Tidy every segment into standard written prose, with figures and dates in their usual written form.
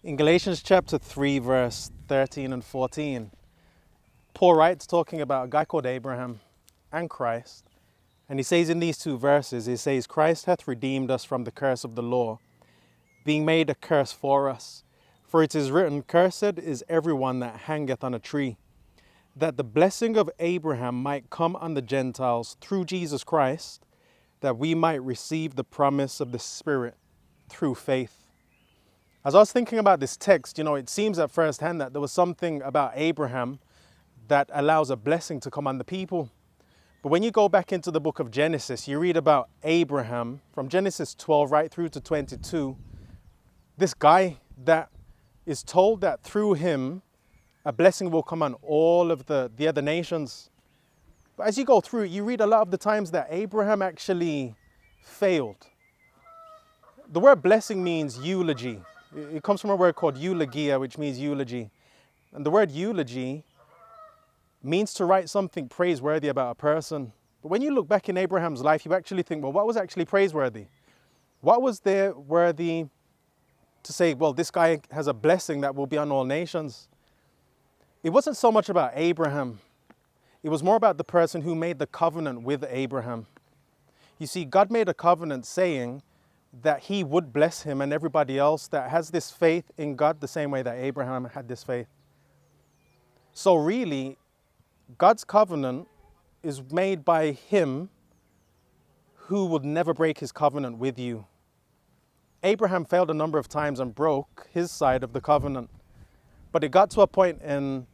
In Galatians chapter 3, verse 13 and 14, Paul writes talking about a guy called Abraham and Christ. And he says in these two verses, he says, Christ hath redeemed us from the curse of the law, being made a curse for us. For it is written, Cursed is everyone that hangeth on a tree, that the blessing of Abraham might come on the Gentiles through Jesus Christ, that we might receive the promise of the Spirit through faith. As I was thinking about this text, it seems at first hand that there was something about Abraham that allows a blessing to come on the people. But when you go back into the book of Genesis, you read about Abraham from Genesis 12 right through to 22. This guy that is told that through him, a blessing will come on all of the other nations. But as you go through it, you read a lot of the times that Abraham actually failed. The word blessing means eulogy. It comes from a word called eulogia, which means eulogy. And the word eulogy means to write something praiseworthy about a person. But when you look back in Abraham's life, you actually think, well, what was actually praiseworthy? What was there worthy to say, well, this guy has a blessing that will be on all nations? It wasn't so much about Abraham. It was more about the person who made the covenant with Abraham. You see, God made a covenant saying that he would bless him and everybody else that has this faith in God the same way that Abraham had this faith. So really, God's covenant is made by him who would never break his covenant with you. Abraham failed a number of times and broke his side of the covenant. But it got to a point in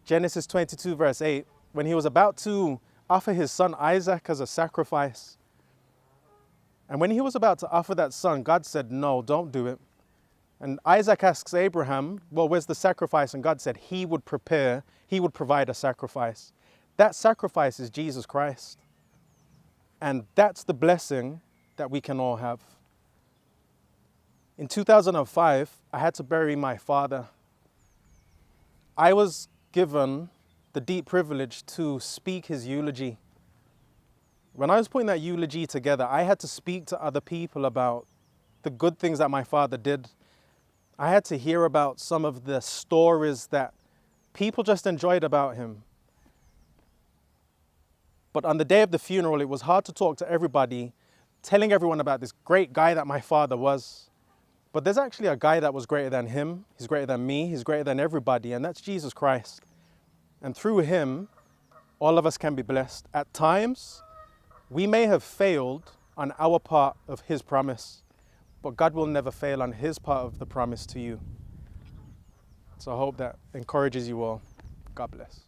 Genesis 22 verse 8 when he was about to offer his son Isaac as a sacrifice. And when he was about to offer that son, God said, no, don't do it. And Isaac asks Abraham, well, where's the sacrifice? And God said he would provide a sacrifice. That sacrifice is Jesus Christ. And that's the blessing that we can all have. In 2005, I had to bury my father. I was given the deep privilege to speak his eulogy. When I was putting that eulogy together, I had to speak to other people about the good things that my father did. I had to hear about some of the stories that people just enjoyed about him. But on the day of the funeral, it was hard to talk to everybody, telling everyone about this great guy that my father was. But there's actually a guy that was greater than him. He's greater than me. He's greater than everybody. And that's Jesus Christ. And through him, all of us can be blessed. At times, we may have failed on our part of his promise, but God will never fail on his part of the promise to you. So I hope that encourages you all. God bless.